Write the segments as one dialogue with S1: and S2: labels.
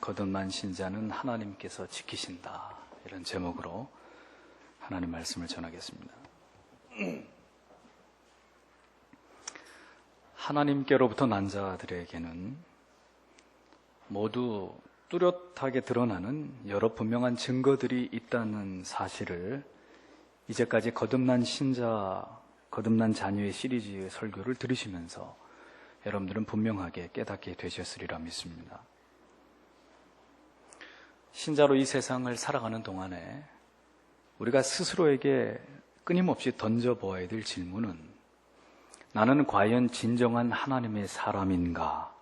S1: 거듭난 신자는 하나님께서 지키신다, 이런 제목으로 하나님 말씀을 전하겠습니다. 하나님께로부터 난 자들에게는 모두 뚜렷하게 드러나는 여러 분명한 증거들이 있다는 사실을 이제까지 거듭난 신자, 거듭난 자녀의 시리즈의 설교를 들으시면서 여러분들은 분명하게 깨닫게 되셨으리라 믿습니다. 신자로 이 세상을 살아가는 동안에 우리가 스스로에게 끊임없이 던져보아야 될 질문은, 나는 과연 진정한 하나님의 사람인가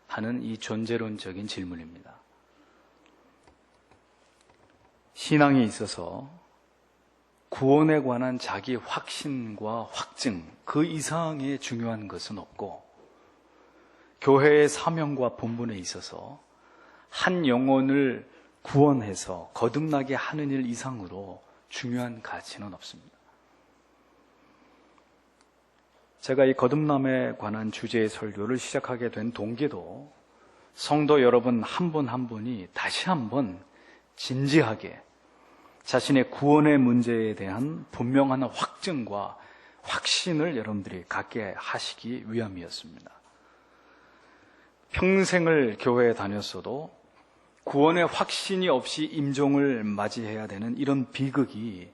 S1: 하는 이 존재론적인 질문입니다. 신앙에 있어서 구원에 관한 자기 확신과 확증, 그 이상의 중요한 것은 없고, 교회의 사명과 본분에 있어서 한 영혼을 구원해서 거듭나게 하는 일 이상으로 중요한 가치는 없습니다. 제가 이 거듭남에 관한 주제의 설교를 시작하게 된 동기도 성도 여러분 한 분 한 분이 다시 한번 진지하게 자신의 구원의 문제에 대한 분명한 확증과 확신을 여러분들이 갖게 하시기 위함이었습니다. 평생을 교회에 다녔어도 구원의 확신이 없이 임종을 맞이해야 되는 이런 비극이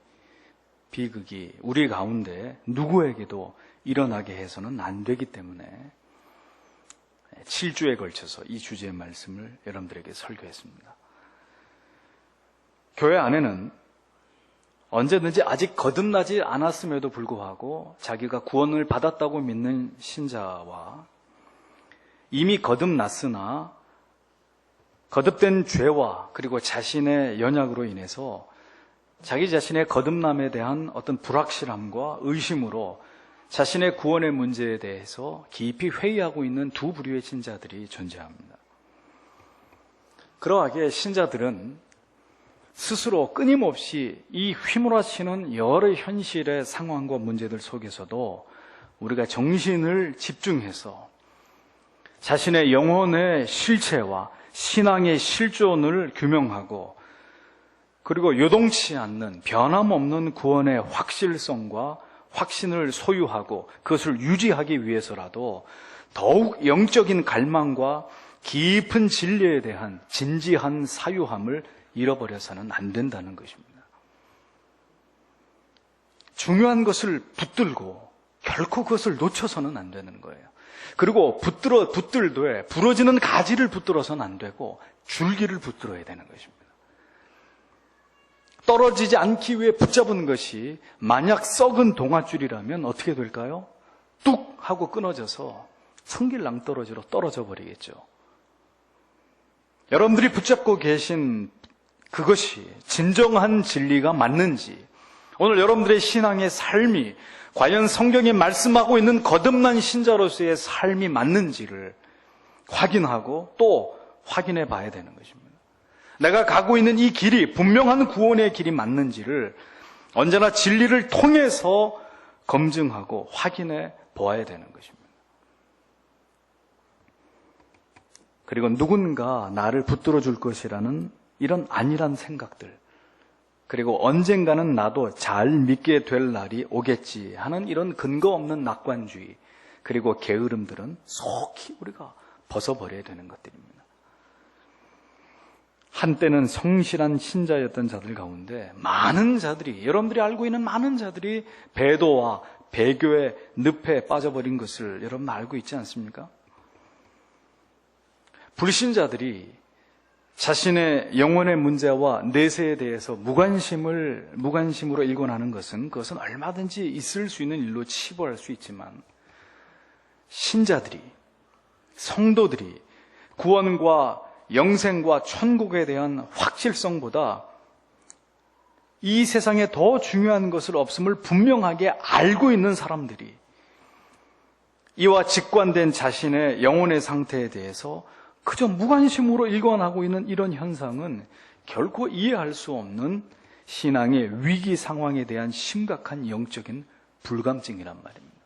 S1: 우리 가운데 누구에게도 일어나게 해서는 안 되기 때문에 7주에 걸쳐서 이 주제의 말씀을 여러분들에게 설교했습니다. 교회 안에는 언제든지 아직 거듭나지 않았음에도 불구하고 자기가 구원을 받았다고 믿는 신자와 이미 거듭났으나 거듭된 죄와 그리고 자신의 연약으로 인해서 자기 자신의 거듭남에 대한 어떤 불확실함과 의심으로 자신의 구원의 문제에 대해서 깊이 회의하고 있는 두 부류의 신자들이 존재합니다. 그러하게 신자들은 스스로 끊임없이 이 휘몰아치는 여러 현실의 상황과 문제들 속에서도 우리가 정신을 집중해서 자신의 영혼의 실체와 신앙의 실존을 규명하고, 그리고 요동치 않는 변함없는 구원의 확실성과 확신을 소유하고 그것을 유지하기 위해서라도 더욱 영적인 갈망과 깊은 진리에 대한 진지한 사유함을 잃어버려서는 안 된다는 것입니다. 중요한 것을 붙들고 결코 그것을 놓쳐서는 안 되는 거예요. 그리고 붙들되 부러지는 가지를 붙들어서는 안 되고 줄기를 붙들어야 되는 것입니다. 떨어지지 않기 위해 붙잡은 것이 만약 썩은 동아줄이라면 어떻게 될까요? 뚝 하고 끊어져서 성길낭떠러지로 떨어져 버리겠죠. 여러분들이 붙잡고 계신 그것이 진정한 진리가 맞는지, 오늘 여러분들의 신앙의 삶이 과연 성경이 말씀하고 있는 거듭난 신자로서의 삶이 맞는지를 확인하고 또 확인해 봐야 되는 것입니다. 내가 가고 있는 이 길이 분명한 구원의 길이 맞는지를 언제나 진리를 통해서 검증하고 확인해 보아야 되는 것입니다. 그리고 누군가 나를 붙들어 줄 것이라는 이런 안일한 생각들, 그리고 언젠가는 나도 잘 믿게 될 날이 오겠지 하는 이런 근거 없는 낙관주의, 그리고 게으름들은 속히 우리가 벗어버려야 되는 것들입니다. 한때는 성실한 신자였던 자들 가운데 많은 자들이, 여러분들이 알고 있는 많은 자들이 배도와 배교의 늪에 빠져버린 것을 여러분 알고 있지 않습니까? 불신자들이 자신의 영혼의 문제와 내세에 대해서 무관심으로 일관하는 그것은 얼마든지 있을 수 있는 일로 치부할 수 있지만, 신자들이, 성도들이 구원과 영생과 천국에 대한 확실성보다 이 세상에 더 중요한 것을 없음을 분명하게 알고 있는 사람들이 이와 직관된 자신의 영혼의 상태에 대해서 그저 무관심으로 일관하고 있는 이런 현상은 결코 이해할 수 없는 신앙의 위기 상황에 대한 심각한 영적인 불감증이란 말입니다.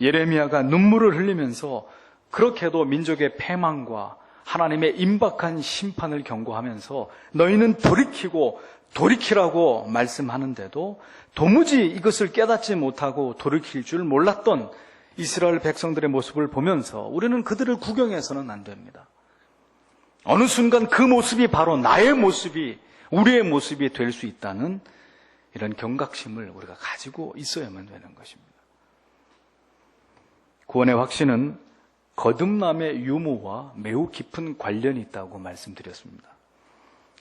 S1: 예레미야가 눈물을 흘리면서 그렇게도 민족의 패망과 하나님의 임박한 심판을 경고하면서 너희는 돌이키라고 말씀하는데도 도무지 이것을 깨닫지 못하고 돌이킬 줄 몰랐던 이스라엘 백성들의 모습을 보면서 우리는 그들을 구경해서는 안 됩니다. 어느 순간 그 모습이 바로 나의 모습이, 우리의 모습이 될 수 있다는 이런 경각심을 우리가 가지고 있어야만 되는 것입니다. 구원의 확신은 거듭남의 유무와 매우 깊은 관련이 있다고 말씀드렸습니다.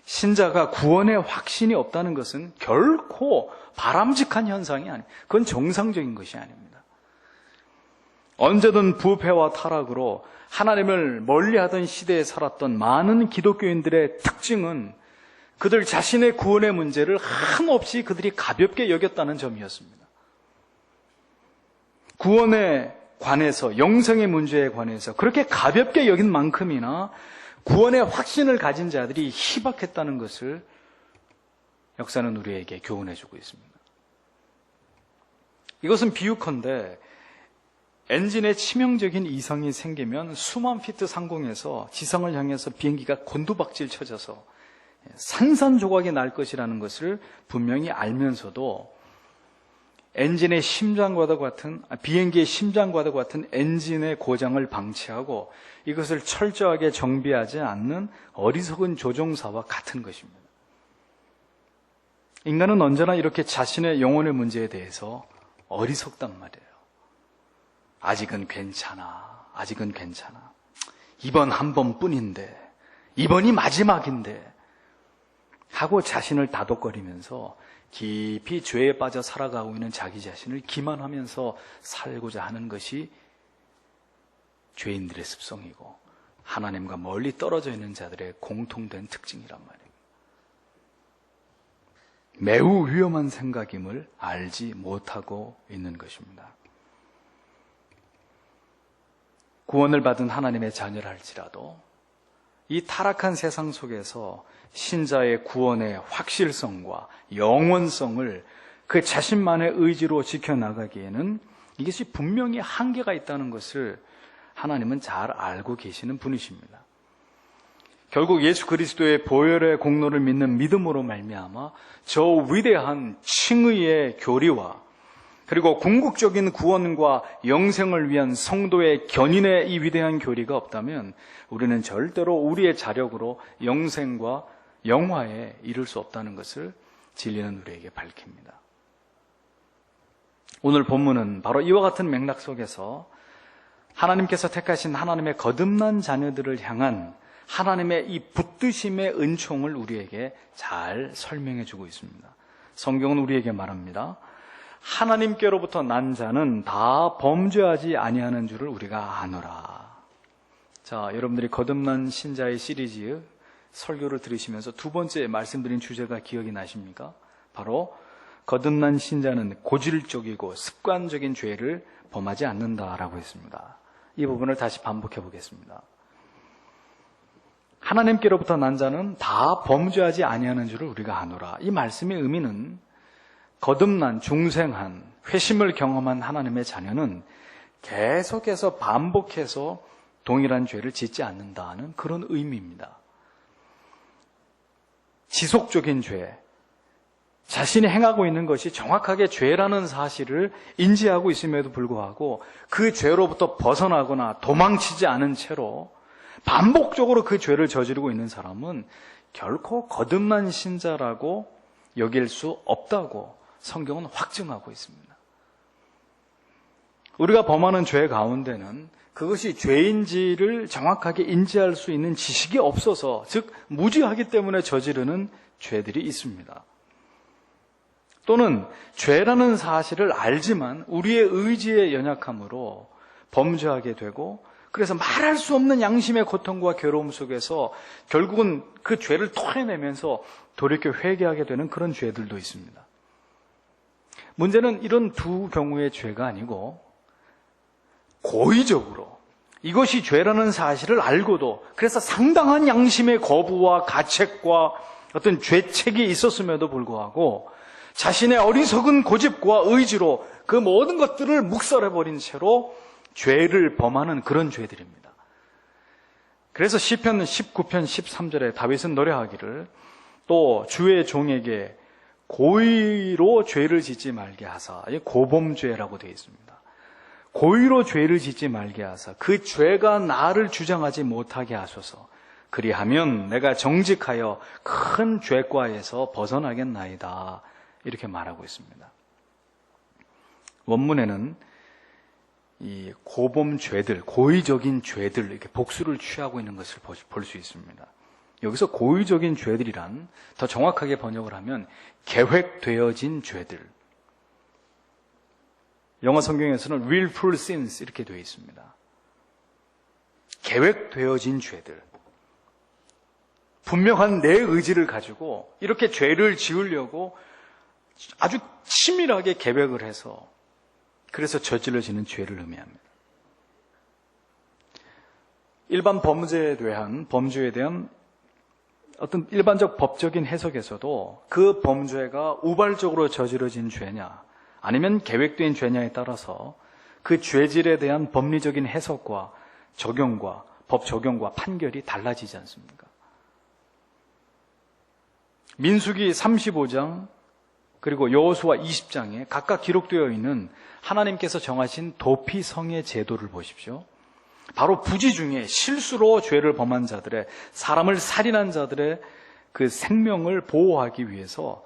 S1: 신자가 구원의 확신이 없다는 것은 결코 바람직한 현상이 아닙니다. 그건 정상적인 것이 아닙니다. 언제든 부패와 타락으로 하나님을 멀리하던 시대에 살았던 많은 기독교인들의 특징은 그들 자신의 구원의 문제를 한없이 그들이 가볍게 여겼다는 점이었습니다. 구원에 관해서, 영생의 문제에 관해서 그렇게 가볍게 여긴 만큼이나 구원의 확신을 가진 자들이 희박했다는 것을 역사는 우리에게 교훈해주고 있습니다. 이것은 비유컨대 엔진에 치명적인 이상이 생기면 수만 피트 상공에서 지상을 향해서 비행기가 곤두박질 쳐져서 산산조각이 날 것이라는 것을 분명히 알면서도 엔진의 심장과도 같은, 비행기의 심장과도 같은 엔진의 고장을 방치하고 이것을 철저하게 정비하지 않는 어리석은 조종사와 같은 것입니다. 인간은 언제나 이렇게 자신의 영혼의 문제에 대해서 어리석단 말이에요. 아직은 괜찮아. 이번 한 번뿐인데, 이번이 마지막인데 하고 자신을 다독거리면서 깊이 죄에 빠져 살아가고 있는 자기 자신을 기만하면서 살고자 하는 것이 죄인들의 습성이고 하나님과 멀리 떨어져 있는 자들의 공통된 특징이란 말이에요. 매우 위험한 생각임을 알지 못하고 있는 것입니다. 구원을 받은 하나님의 자녀랄지라도 이 타락한 세상 속에서 신자의 구원의 확실성과 영원성을 그 자신만의 의지로 지켜나가기에는 이것이 분명히 한계가 있다는 것을 하나님은 잘 알고 계시는 분이십니다. 결국 예수 그리스도의 보혈의 공로를 믿는 믿음으로 말미암아 저 위대한 칭의의 교리와 그리고 궁극적인 구원과 영생을 위한 성도의 견인의 이 위대한 교리가 없다면 우리는 절대로 우리의 자력으로 영생과 영화에 이를 수 없다는 것을 진리는 우리에게 밝힙니다. 오늘 본문은 바로 이와 같은 맥락 속에서 하나님께서 택하신 하나님의 거듭난 자녀들을 향한 하나님의 이 붙드심의 은총을 우리에게 잘 설명해 주고 있습니다. 성경은 우리에게 말합니다. 하나님께로부터 난 자는 다 범죄하지 아니하는 줄을 우리가 아노라. 자, 여러분들이 거듭난 신자의 시리즈 설교를 들으시면서 두 번째 말씀드린 주제가 기억이 나십니까? 바로 거듭난 신자는 고질적이고 습관적인 죄를 범하지 않는다라고 했습니다. 이 부분을 다시 반복해 보겠습니다. 하나님께로부터 난 자는 다 범죄하지 아니하는 줄을 우리가 아노라. 이 말씀의 의미는 거듭난, 중생한, 회심을 경험한 하나님의 자녀는 계속해서 반복해서 동일한 죄를 짓지 않는다는 그런 의미입니다. 지속적인 죄, 자신이 행하고 있는 것이 정확하게 죄라는 사실을 인지하고 있음에도 불구하고 그 죄로부터 벗어나거나 도망치지 않은 채로 반복적으로 그 죄를 저지르고 있는 사람은 결코 거듭난 신자라고 여길 수 없다고 성경은 확증하고 있습니다. 우리가 범하는 죄 가운데는 그것이 죄인지를 정확하게 인지할 수 있는 지식이 없어서, 즉 무지하기 때문에 저지르는 죄들이 있습니다. 또는 죄라는 사실을 알지만 우리의 의지의 연약함으로 범죄하게 되고, 그래서 말할 수 없는 양심의 고통과 괴로움 속에서 결국은 그 죄를 토해내면서 돌이켜 회개하게 되는 그런 죄들도 있습니다. 문제는 이런 두 경우의 죄가 아니고 고의적으로 이것이 죄라는 사실을 알고도, 그래서 상당한 양심의 거부와 가책과 어떤 죄책이 있었음에도 불구하고 자신의 어리석은 고집과 의지로 그 모든 것들을 묵살해버린 채로 죄를 범하는 그런 죄들입니다. 그래서 시편 19편 13절에 다윗은 노래하기를 또 주의 종에게 고의로 죄를 짓지 말게 하사, 고범죄라고 되어 있습니다. 고의로 죄를 짓지 말게 하사 그 죄가 나를 주장하지 못하게 하소서. 그리하면 내가 정직하여 큰 죄과에서 벗어나겠나이다. 이렇게 말하고 있습니다. 원문에는 이 고범죄들, 고의적인 죄들, 이렇게 복수를 취하고 있는 것을 볼 수 있습니다. 여기서 고의적인 죄들이란 더 정확하게 번역을 하면 계획되어진 죄들. 영어 성경에서는 willful sins 이렇게 되어 있습니다. 계획되어진 죄들. 분명한 내 의지를 가지고 이렇게 죄를 지으려고 아주 치밀하게 계획을 해서 그래서 저질러지는 죄를 의미합니다. 일반 범죄에 대한 어떤 일반적 법적인 해석에서도 그 범죄가 우발적으로 저지러진 죄냐 아니면 계획된 죄냐에 따라서 그 죄질에 대한 법리적인 해석과 적용과 법 적용과 판결이 달라지지 않습니까? 민수기 35장 그리고 여호수아 20장에 각각 기록되어 있는 하나님께서 정하신 도피성의 제도를 보십시오. 바로 부지 중에 실수로 죄를 범한 자들의, 사람을 살인한 자들의 그 생명을 보호하기 위해서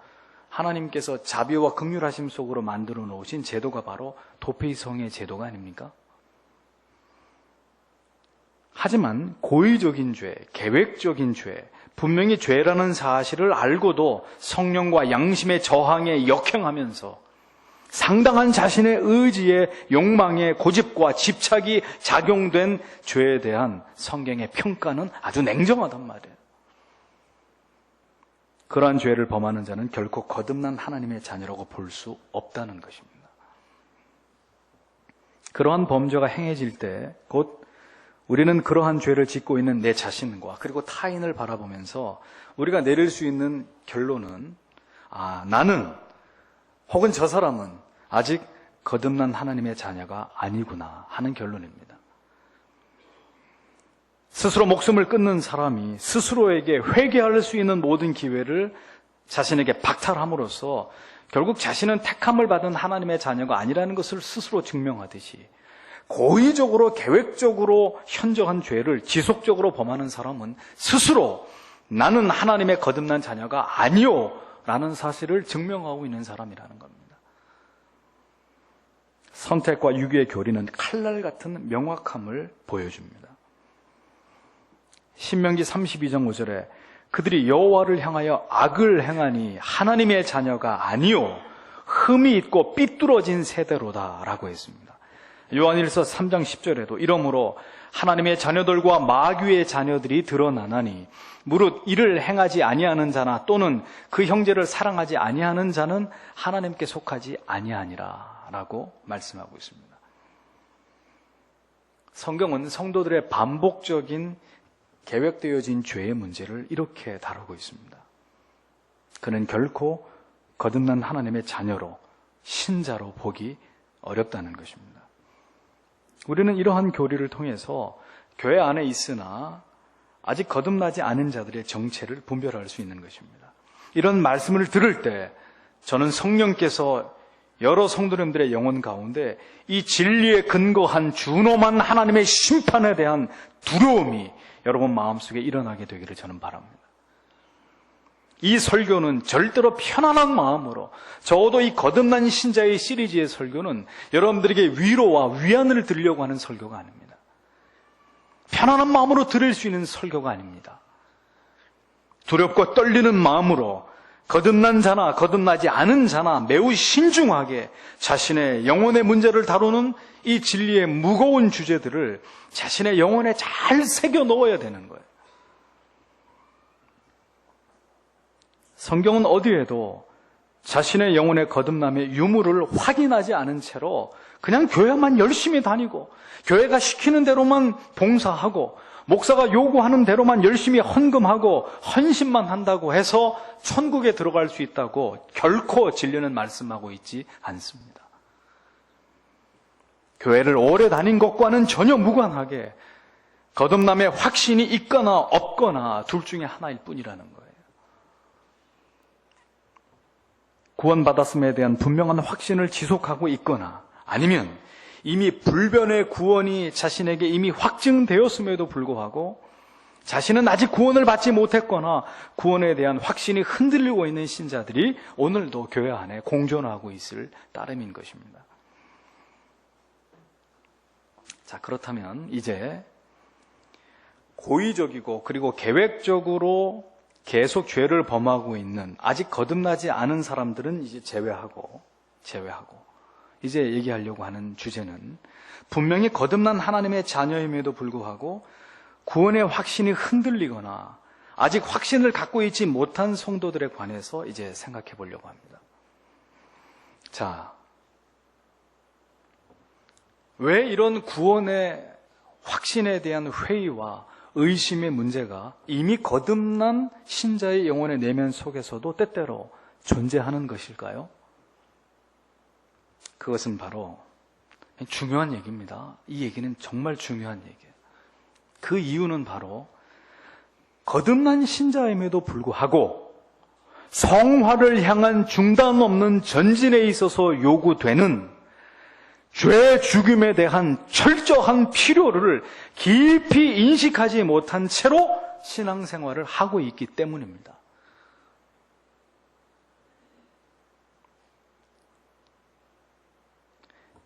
S1: 하나님께서 자비와 긍휼하심 속으로 만들어 놓으신 제도가 바로 도피성의 제도가 아닙니까? 하지만 고의적인 죄, 계획적인 죄, 분명히 죄라는 사실을 알고도 성령과 양심의 저항에 역행하면서 상당한 자신의 의지에 욕망에 고집과 집착이 작용된 죄에 대한 성경의 평가는 아주 냉정하단 말이에요. 그러한 죄를 범하는 자는 결코 거듭난 하나님의 자녀라고 볼 수 없다는 것입니다. 그러한 범죄가 행해질 때 곧 우리는 그러한 죄를 짓고 있는 내 자신과 그리고 타인을 바라보면서 우리가 내릴 수 있는 결론은 나는 혹은 저 사람은 아직 거듭난 하나님의 자녀가 아니구나 하는 결론입니다. 스스로 목숨을 끊는 사람이 스스로에게 회개할 수 있는 모든 기회를 자신에게 박탈함으로써 결국 자신은 택함을 받은 하나님의 자녀가 아니라는 것을 스스로 증명하듯이 고의적으로 계획적으로 현저한 죄를 지속적으로 범하는 사람은 스스로 나는 하나님의 거듭난 자녀가 아니요 라는 사실을 증명하고 있는 사람이라는 겁니다. 선택과 유기의 교리는 칼날 같은 명확함을 보여줍니다. 신명기 32장 5절에 그들이 여호와를 향하여 악을 행하니 하나님의 자녀가 아니요 흠이 있고 삐뚤어진 세대로다 라고 했습니다. 요한일서 3장 10절에도 이러므로 하나님의 자녀들과 마귀의 자녀들이 드러나나니 무릇 이를 행하지 아니하는 자나 또는 그 형제를 사랑하지 아니하는 자는 하나님께 속하지 아니하니라 라고 말씀하고 있습니다. 성경은 성도들의 반복적인 계획되어진 죄의 문제를 이렇게 다루고 있습니다. 그는 결코 거듭난 하나님의 자녀로 신자로 보기 어렵다는 것입니다. 우리는 이러한 교리를 통해서 교회 안에 있으나 아직 거듭나지 않은 자들의 정체를 분별할 수 있는 것입니다. 이런 말씀을 들을 때 저는 성령께서 여러 성도님들의 영혼 가운데 이 진리에 근거한 준엄한 하나님의 심판에 대한 두려움이 여러분 마음속에 일어나게 되기를 저는 바랍니다. 이 설교는 절대로 편안한 마음으로, 적어도 이 거듭난 신자의 시리즈의 설교는 여러분들에게 위로와 위안을 드리려고 하는 설교가 아닙니다. 편안한 마음으로 들을 수 있는 설교가 아닙니다. 두렵고 떨리는 마음으로 거듭난 자나 거듭나지 않은 자나 매우 신중하게 자신의 영혼의 문제를 다루는 이 진리의 무거운 주제들을 자신의 영혼에 잘 새겨 넣어야 되는 거예요. 성경은 어디에도 자신의 영혼의 거듭남의 유무를 확인하지 않은 채로 그냥 교회만 열심히 다니고 교회가 시키는 대로만 봉사하고 목사가 요구하는 대로만 열심히 헌금하고 헌신만 한다고 해서 천국에 들어갈 수 있다고 결코 진리는 말씀하고 있지 않습니다. 교회를 오래 다닌 것과는 전혀 무관하게 거듭남의 확신이 있거나 없거나 둘 중에 하나일 뿐이라는 거예요. 구원받았음에 대한 분명한 확신을 지속하고 있거나 아니면 이미 불변의 구원이 자신에게 이미 확증되었음에도 불구하고 자신은 아직 구원을 받지 못했거나 구원에 대한 확신이 흔들리고 있는 신자들이 오늘도 교회 안에 공존하고 있을 따름인 것입니다. 자, 그렇다면 이제 고의적이고 그리고 계획적으로 계속 죄를 범하고 있는 아직 거듭나지 않은 사람들은 이제 제외하고 이제 얘기하려고 하는 주제는 분명히 거듭난 하나님의 자녀임에도 불구하고 구원의 확신이 흔들리거나 아직 확신을 갖고 있지 못한 성도들에 관해서 이제 생각해 보려고 합니다. 자, 왜 이런 구원의 확신에 대한 회의와 의심의 문제가 이미 거듭난 신자의 영혼의 내면 속에서도 때때로 존재하는 것일까요? 그것은 바로 중요한 얘기입니다. 이 얘기는 정말 중요한 얘기예요. 그 이유는 바로 거듭난 신자임에도 불구하고 성화를 향한 중단 없는 전진에 있어서 요구되는 죄 죽임에 대한 철저한 필요를 깊이 인식하지 못한 채로 신앙생활을 하고 있기 때문입니다.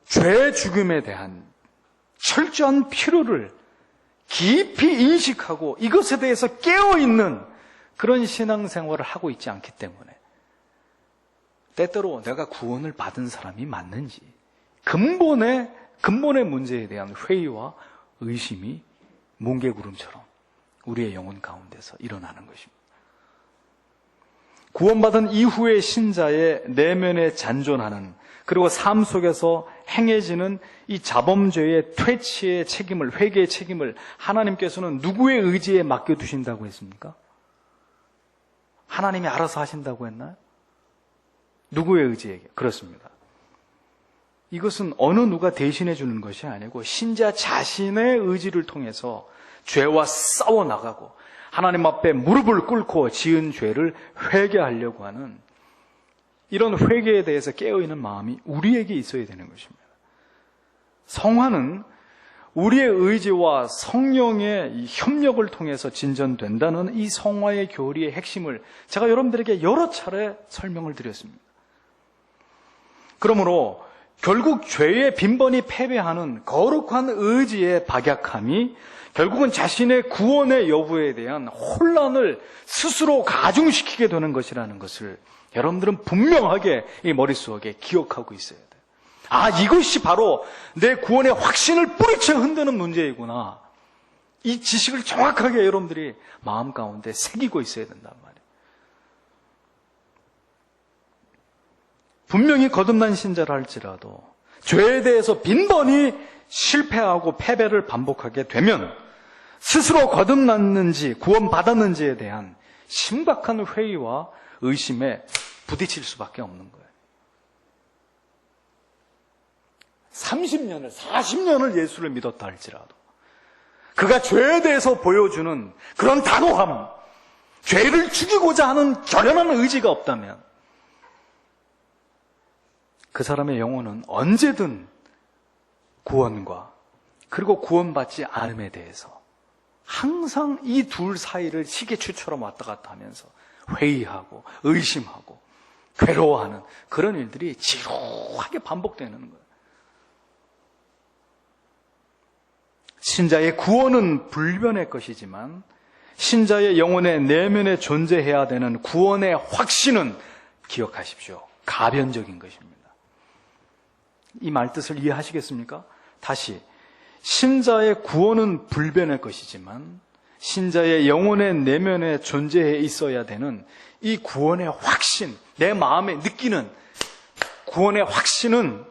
S1: 죄 죽임에 대한 철저한 필요를 깊이 인식하고 이것에 대해서 깨어있는 그런 신앙생활을 하고 있지 않기 때문에 때때로 내가 구원을 받은 사람이 맞는지 근본의 문제에 대한 회의와 의심이 뭉게구름처럼 우리의 영혼 가운데서 일어나는 것입니다. 구원받은 이후의 신자의 내면에 잔존하는 그리고 삶 속에서 행해지는 이 자범죄의 퇴치의 책임을, 회개의 책임을 하나님께서는 누구의 의지에 맡겨두신다고 했습니까? 하나님이 알아서 하신다고 했나요? 누구의 의지에게? 그렇습니다. 이것은 어느 누가 대신해 주는 것이 아니고 신자 자신의 의지를 통해서 죄와 싸워나가고 하나님 앞에 무릎을 꿇고 지은 죄를 회개하려고 하는 이런 회개에 대해서 깨어있는 마음이 우리에게 있어야 되는 것입니다. 성화는 우리의 의지와 성령의 이 협력을 통해서 진전된다는 이 성화의 교리의 핵심을 제가 여러분들에게 여러 차례 설명을 드렸습니다. 그러므로 결국 죄의 빈번히 패배하는 거룩한 의지의 박약함이 결국은 자신의 구원의 여부에 대한 혼란을 스스로 가중시키게 되는 것이라는 것을 여러분들은 분명하게 이 머릿속에 기억하고 있어야 돼요. 아, 이것이 바로 내 구원의 확신을 뿌리쳐 흔드는 문제이구나. 이 지식을 정확하게 여러분들이 마음 가운데 새기고 있어야 된단 말이에요. 분명히 거듭난 신자라 할지라도 죄에 대해서 빈번히 실패하고 패배를 반복하게 되면 스스로 거듭났는지 구원받았는지에 대한 심각한 회의와 의심에 부딪힐 수밖에 없는 거예요. 30년을, 40년을 예수를 믿었다 할지라도 그가 죄에 대해서 보여주는 그런 단호함, 죄를 죽이고자 하는 결연한 의지가 없다면 그 사람의 영혼은 언제든 구원과 그리고 구원받지 않음에 대해서 항상 이 둘 사이를 시계추처럼 왔다 갔다 하면서 회의하고 의심하고 괴로워하는 그런 일들이 지루하게 반복되는 거예요. 신자의 구원은 불변의 것이지만 신자의 영혼의 내면에 존재해야 되는 구원의 확신은 기억하십시오. 가변적인 것입니다. 이 말뜻을 이해하시겠습니까? 다시, 신자의 구원은 불변의 것이지만 신자의 영혼의 내면에 존재해 있어야 되는 이 구원의 확신, 내 마음에 느끼는 구원의 확신은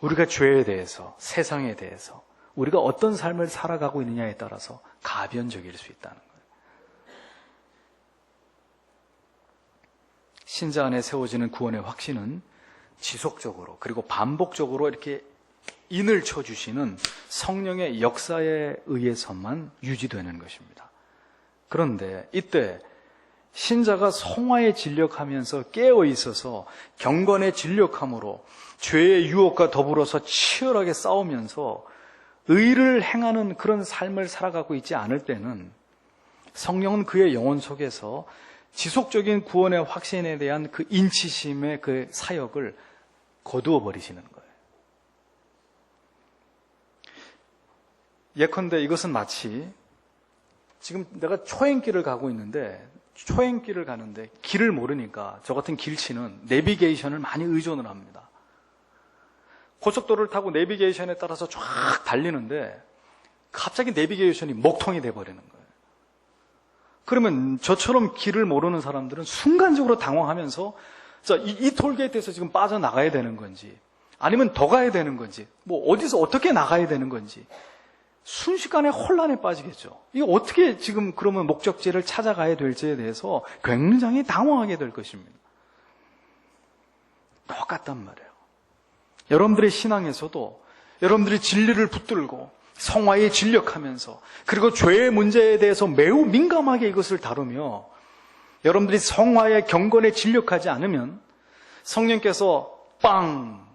S1: 우리가 죄에 대해서, 세상에 대해서 우리가 어떤 삶을 살아가고 있느냐에 따라서 가변적일 수 있다는 거예요. 신자 안에 세워지는 구원의 확신은 지속적으로 그리고 반복적으로 이렇게 인을 쳐주시는 성령의 역사에 의해서만 유지되는 것입니다. 그런데 이때 신자가 성화에 진력하면서 깨어 있어서 경건에 진력함으로 죄의 유혹과 더불어서 치열하게 싸우면서 의를 행하는 그런 삶을 살아가고 있지 않을 때는 성령은 그의 영혼 속에서 지속적인 구원의 확신에 대한 그 인치심의 그 사역을 거두어 버리시는 거예요. 예컨대 이것은 마치 지금 내가 초행길을 가고 있는데 초행길을 가는데 길을 모르니까 저 같은 길치는 내비게이션을 많이 의존을 합니다. 고속도로를 타고 내비게이션에 따라서 쫙 달리는데 갑자기 내비게이션이 먹통이 돼버리는 거예요. 그러면 저처럼 길을 모르는 사람들은 순간적으로 당황하면서 이 톨게이트에서 지금 빠져나가야 되는 건지 아니면 더 가야 되는 건지 뭐 어디서 어떻게 나가야 되는 건지 순식간에 혼란에 빠지겠죠. 이게 어떻게 지금 그러면 목적지를 찾아가야 될지에 대해서 굉장히 당황하게 될 것입니다. 똑같단 말이에요. 여러분들의 신앙에서도 여러분들이 진리를 붙들고 성화에 진력하면서 그리고 죄의 문제에 대해서 매우 민감하게 이것을 다루며 여러분들이 성화의 경건에 진력하지 않으면 성령께서 빵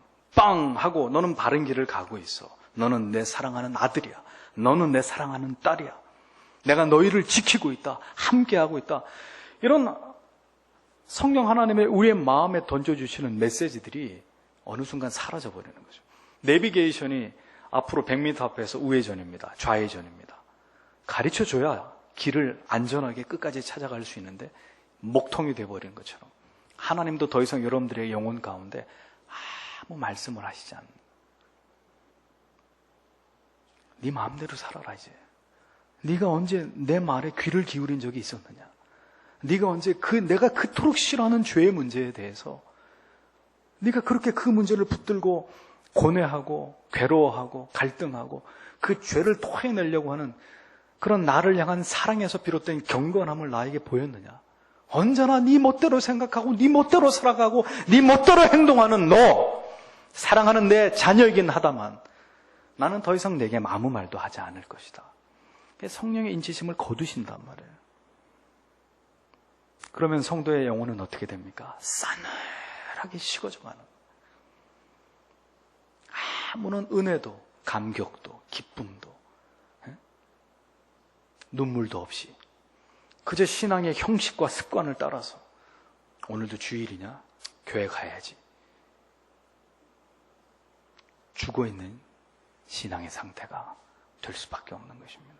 S1: 하고 너는 바른 길을 가고 있어. 너는 내 사랑하는 아들이야. 너는 내 사랑하는 딸이야. 내가 너희를 지키고 있다. 함께하고 있다. 이런 성령 하나님의 우리의 마음에 던져주시는 메시지들이 어느 순간 사라져버리는 거죠. 내비게이션이 앞으로 100m 앞에서 우회전입니다. 좌회전입니다. 가르쳐줘야 길을 안전하게 끝까지 찾아갈 수 있는데 목통이 돼버린 것처럼 하나님도 더 이상 여러분들의 영혼 가운데 아무 말씀을 하시지 않는 네 마음대로 살아라 이제. 네가 언제 내 말에 귀를 기울인 적이 있었느냐. 네가 언제 내가 그토록 싫어하는 죄의 문제에 대해서 네가 그렇게 그 문제를 붙들고 고뇌하고 괴로워하고 갈등하고 그 죄를 토해내려고 하는 그런 나를 향한 사랑에서 비롯된 경건함을 나에게 보였느냐. 언제나 네 멋대로 생각하고 네 멋대로 살아가고 네 멋대로 행동하는 너, 사랑하는 내 자녀이긴 하다만 나는 더 이상 내게 아무 말도 하지 않을 것이다. 성령의 인치심을 거두신단 말이에요. 그러면 성도의 영혼은 어떻게 됩니까? 싸늘하게 식어져가는 거예요. 아무런 은혜도 감격도 기쁨도 눈물도 없이 그저 신앙의 형식과 습관을 따라서 오늘도 주일이냐? 교회 가야지. 죽어있는 신앙의 상태가 될 수밖에 없는 것입니다.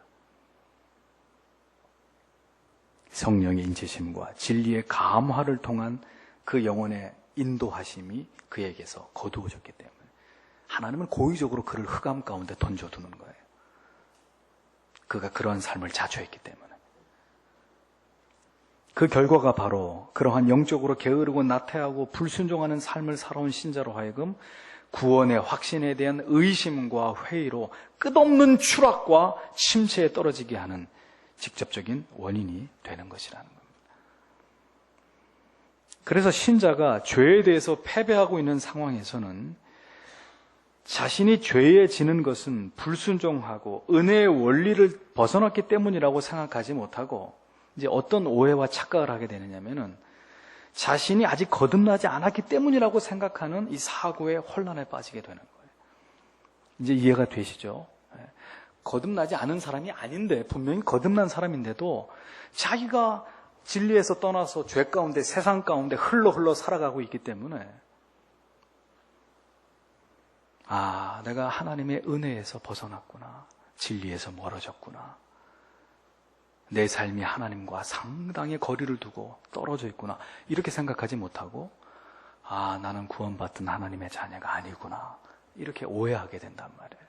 S1: 성령의 인치심과 진리의 감화를 통한 그 영혼의 인도하심이 그에게서 거두어졌기 때문에 하나님은 고의적으로 그를 흑암 가운데 던져두는 거예요. 그가 그러한 삶을 자초했기 때문에. 그 결과가 바로 그러한 영적으로 게으르고 나태하고 불순종하는 삶을 살아온 신자로 하여금 구원의 확신에 대한 의심과 회의로 끝없는 추락과 침체에 떨어지게 하는 직접적인 원인이 되는 것이라는 겁니다. 그래서 신자가 죄에 대해서 패배하고 있는 상황에서는 자신이 죄에 지는 것은 불순종하고 은혜의 원리를 벗어났기 때문이라고 생각하지 못하고 이제 어떤 오해와 착각을 하게 되느냐면은 자신이 아직 거듭나지 않았기 때문이라고 생각하는 이 사고의 혼란에 빠지게 되는 거예요. 이제 이해가 되시죠? 거듭나지 않은 사람이 아닌데 분명히 거듭난 사람인데도 자기가 진리에서 떠나서 죄 가운데 세상 가운데 흘러 살아가고 있기 때문에 내가 하나님의 은혜에서 벗어났구나. 진리에서 멀어졌구나. 내 삶이 하나님과 상당히 거리를 두고 떨어져 있구나. 이렇게 생각하지 못하고 나는 구원받은 하나님의 자녀가 아니구나. 이렇게 오해하게 된단 말이에요.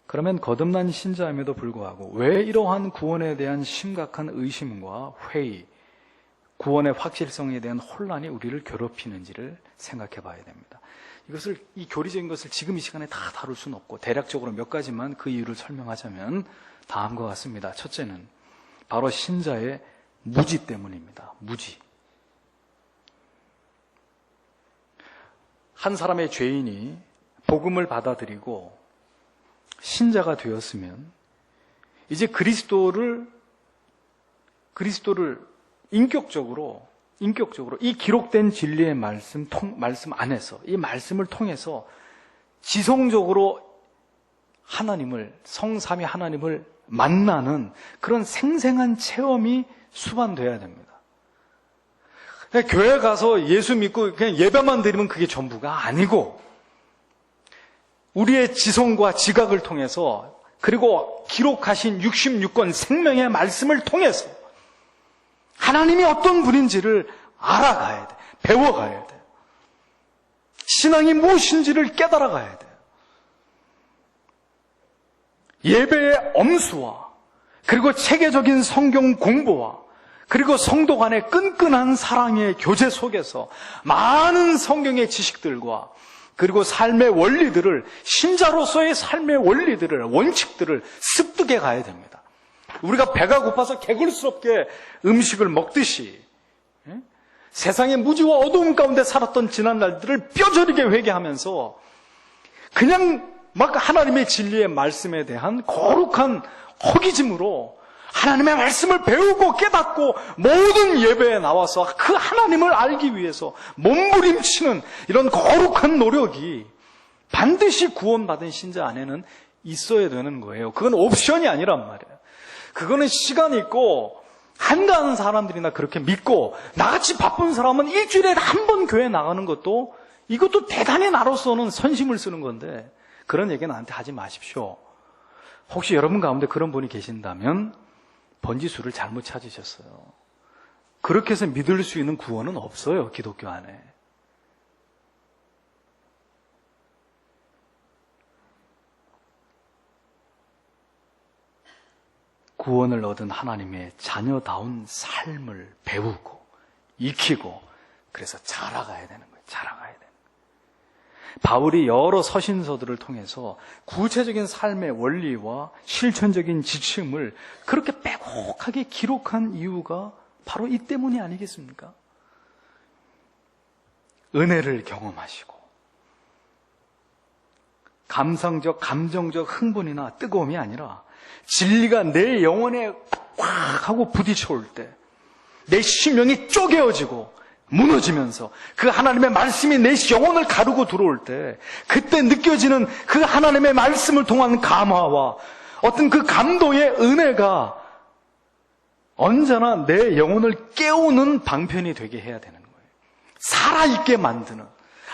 S1: 그러면 거듭난 신자임에도 불구하고 왜 이러한 구원에 대한 심각한 의심과 회의, 구원의 확실성에 대한 혼란이 우리를 괴롭히는지를 생각해 봐야 됩니다. 이 교리적인 것을 지금 이 시간에 다 다룰 수는 없고 대략적으로 몇 가지만 그 이유를 설명하자면 다음과 같습니다. 첫째는 바로 신자의 무지 때문입니다. 무지. 한 사람의 죄인이 복음을 받아들이고 신자가 되었으면 이제 그리스도를 인격적으로 이 기록된 진리의 말씀 안에서 이 말씀을 통해서 지성적으로 성삼위 하나님을 만나는 그런 생생한 체험이 수반돼야 됩니다. 교회 가서 예수 믿고 그냥 예배만 드리면 그게 전부가 아니고 우리의 지성과 지각을 통해서 그리고 기록하신 66권 생명의 말씀을 통해서 하나님이 어떤 분인지를 알아가야 돼. 배워가야 돼. 신앙이 무엇인지를 깨달아가야 돼. 예배의 엄수와 그리고 체계적인 성경 공부와 그리고 성도 간의 끈끈한 사랑의 교제 속에서 많은 성경의 지식들과 그리고 삶의 원리들을, 신자로서의 삶의 원리들을, 원칙들을 습득해 가야 됩니다. 우리가 배가 고파서 개굴스럽게 음식을 먹듯이 세상의 무지와 어두움 가운데 살았던 지난 날들을 뼈저리게 회개하면서 그냥 막 하나님의 진리의 말씀에 대한 거룩한 허기짐으로 하나님의 말씀을 배우고 깨닫고 모든 예배에 나와서 그 하나님을 알기 위해서 몸부림치는 이런 거룩한 노력이 반드시 구원받은 신자 안에는 있어야 되는 거예요. 그건 옵션이 아니란 말이에요. 그거는 시간 있고 한가한 사람들이나 그렇게 믿고 나같이 바쁜 사람은 일주일에 한 번 교회 나가는 이것도 대단히 나로서는 선심을 쓰는 건데 그런 얘기 나한테 하지 마십시오. 혹시 여러분 가운데 그런 분이 계신다면 번지수를 잘못 찾으셨어요. 그렇게 해서 믿을 수 있는 구원은 없어요, 기독교 안에. 구원을 얻은 하나님의 자녀다운 삶을 배우고 익히고 그래서 자라가야 되는 거예요. 자라가야 되는 거예요. 바울이 여러 서신서들을 통해서 구체적인 삶의 원리와 실천적인 지침을 그렇게 빼곡하게 기록한 이유가 바로 이 때문이 아니겠습니까? 은혜를 경험하시고 감정적 흥분이나 뜨거움이 아니라 진리가 내 영혼에 꽉 하고 부딪혀올 때 내 심령이 쪼개어지고 무너지면서 그 하나님의 말씀이 내 영혼을 가르고 들어올 때 그때 느껴지는 그 하나님의 말씀을 통한 감화와 어떤 그 감동의 은혜가 언제나 내 영혼을 깨우는 방편이 되게 해야 되는 거예요. 살아있게 만드는,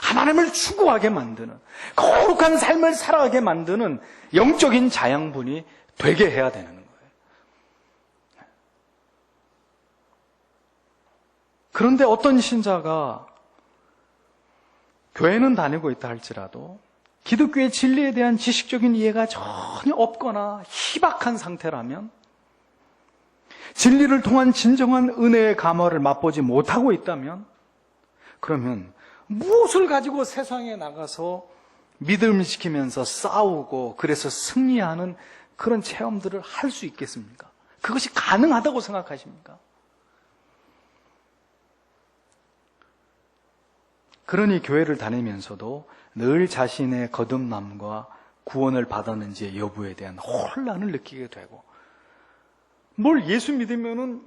S1: 하나님을 추구하게 만드는, 거룩한 삶을 살아가게 만드는 영적인 자양분이 되게 해야 되는 거예요. 그런데 어떤 신자가 교회는 다니고 있다 할지라도 기독교의 진리에 대한 지식적인 이해가 전혀 없거나 희박한 상태라면 진리를 통한 진정한 은혜의 감화를 맛보지 못하고 있다면 그러면 무엇을 가지고 세상에 나가서 믿음시키면서 싸우고 그래서 승리하는 그런 체험들을 할 수 있겠습니까? 그것이 가능하다고 생각하십니까? 그러니 교회를 다니면서도 늘 자신의 거듭남과 구원을 받았는지의 여부에 대한 혼란을 느끼게 되고 뭘 예수 믿으면은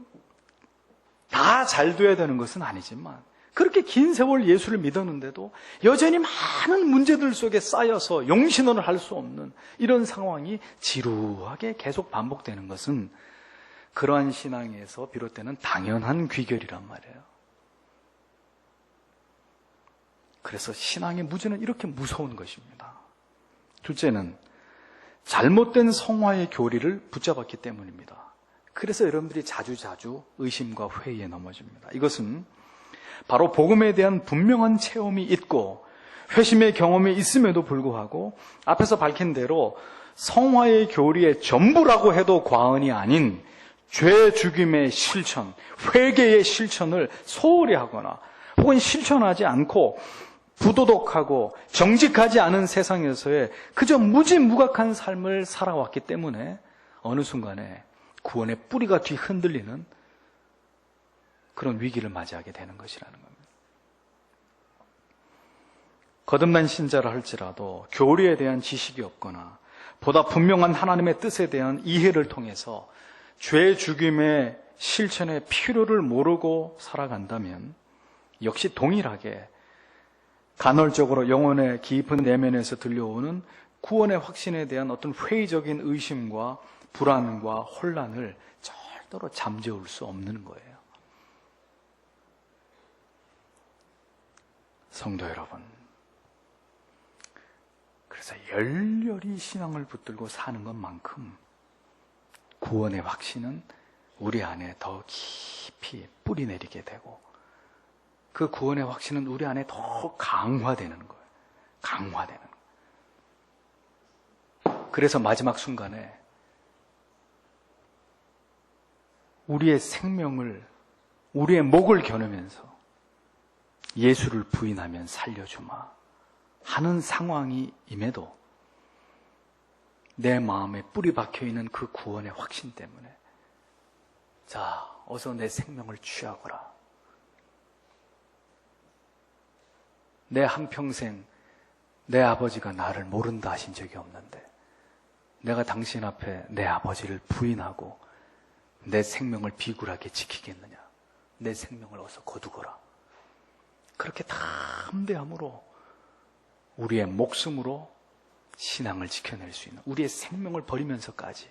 S1: 다 잘 돼야 되는 것은 아니지만 그렇게 긴 세월 예수를 믿었는데도 여전히 많은 문제들 속에 쌓여서 용신언을 할 수 없는 이런 상황이 지루하게 계속 반복되는 것은 그러한 신앙에서 비롯되는 당연한 귀결이란 말이에요. 그래서 신앙의 무지는 이렇게 무서운 것입니다. 둘째는 잘못된 성화의 교리를 붙잡았기 때문입니다. 그래서 여러분들이 자주 의심과 회의에 넘어집니다. 이것은 바로 복음에 대한 분명한 체험이 있고 회심의 경험이 있음에도 불구하고 앞에서 밝힌 대로 성화의 교리의 전부라고 해도 과언이 아닌 죄 죽임의 실천, 회개의 실천을 소홀히 하거나 혹은 실천하지 않고 부도덕하고 정직하지 않은 세상에서의 그저 무지무각한 삶을 살아왔기 때문에 어느 순간에 구원의 뿌리가 뒤흔들리는 그런 위기를 맞이하게 되는 것이라는 겁니다. 거듭난 신자라 할지라도 교리에 대한 지식이 없거나 보다 분명한 하나님의 뜻에 대한 이해를 통해서 죄 죽임의 실천의 필요를 모르고 살아간다면 역시 동일하게 간헐적으로 영혼의 깊은 내면에서 들려오는 구원의 확신에 대한 어떤 회의적인 의심과 불안과 혼란을 절대로 잠재울 수 없는 거예요. 성도 여러분, 그래서 열렬히 신앙을 붙들고 사는 것만큼 구원의 확신은 우리 안에 더 깊이 뿌리 내리게 되고 그 구원의 확신은 우리 안에 더 강화되는 거예요. 강화되는 거예요. 그래서 마지막 순간에 우리의 생명을, 우리의 목을 겨누면서 예수를 부인하면 살려주마 하는 상황이 임해도 내 마음에 뿌리 박혀있는 그 구원의 확신 때문에 자, 어서 내 생명을 취하거라. 내 한평생 내 아버지가 나를 모른다 하신 적이 없는데 내가 당신 앞에 내 아버지를 부인하고 내 생명을 비굴하게 지키겠느냐. 내 생명을 어서 거두거라. 그렇게 담대함으로 우리의 목숨으로 신앙을 지켜낼 수 있는, 우리의 생명을 버리면서까지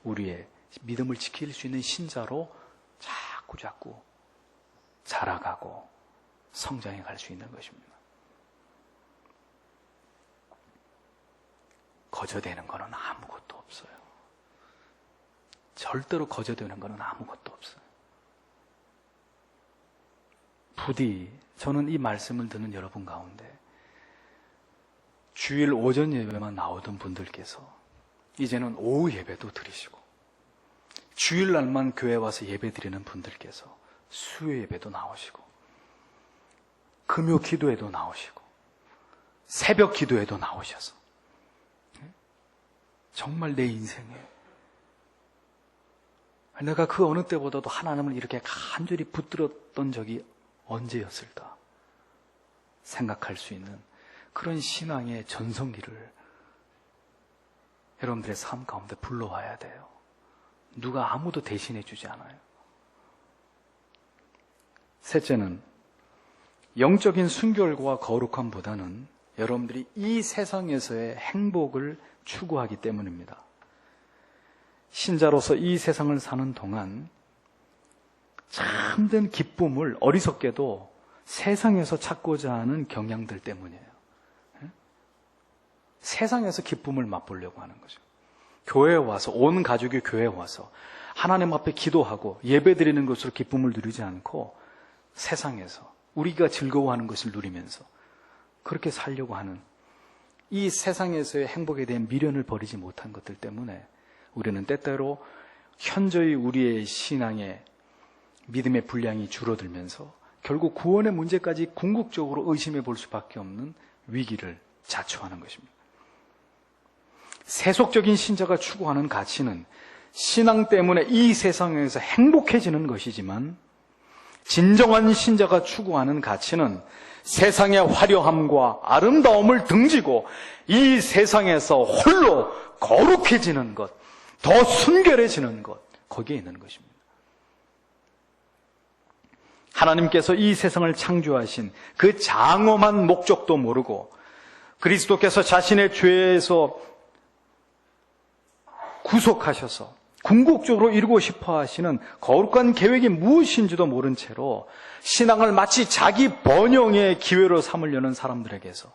S1: 우리의 믿음을 지킬 수 있는 신자로 자꾸 자라가고 성장해 갈 수 있는 것입니다. 거저되는 것은 아무것도 없어요. 절대로 거저되는 것은 아무것도 없어요. 부디 저는 이 말씀을 듣는 여러분 가운데 주일 오전 예배만 나오던 분들께서 이제는 오후 예배도 드리시고 주일날만 교회 와서 예배 드리는 분들께서 수요 예배도 나오시고 금요 기도에도 나오시고 새벽 기도에도 나오셔서 정말 내 인생에 내가 그 어느 때보다도 하나님을 이렇게 간절히 붙들었던 적이 언제였을까 생각할 수 있는 그런 신앙의 전성기를 여러분들의 삶 가운데 불러와야 돼요. 누가 아무도 대신해 주지 않아요. 셋째는 영적인 순결과 거룩함보다는 여러분들이 이 세상에서의 행복을 추구하기 때문입니다. 신자로서 이 세상을 사는 동안 참된 기쁨을 어리석게도 세상에서 찾고자 하는 경향들 때문이에요. 세상에서 기쁨을 맛보려고 하는 거죠. 교회에 와서, 온 가족이 교회에 와서 하나님 앞에 기도하고 예배드리는 것으로 기쁨을 누리지 않고 세상에서 우리가 즐거워하는 것을 누리면서 그렇게 살려고 하는 이 세상에서의 행복에 대한 미련을 버리지 못한 것들 때문에 우리는 때때로 현저히 우리의 신앙의 믿음의 분량이 줄어들면서 결국 구원의 문제까지 궁극적으로 의심해 볼 수밖에 없는 위기를 자초하는 것입니다. 세속적인 신자가 추구하는 가치는 신앙 때문에 이 세상에서 행복해지는 것이지만 진정한 신자가 추구하는 가치는 세상의 화려함과 아름다움을 등지고 이 세상에서 홀로 거룩해지는 것, 더 순결해지는 것, 거기에 있는 것입니다. 하나님께서 이 세상을 창조하신 그 장엄한 목적도 모르고 그리스도께서 자신의 죄에서 구속하셔서 궁극적으로 이루고 싶어 하시는 거룩한 계획이 무엇인지도 모른 채로 신앙을 마치 자기 번영의 기회로 삼으려는 사람들에게서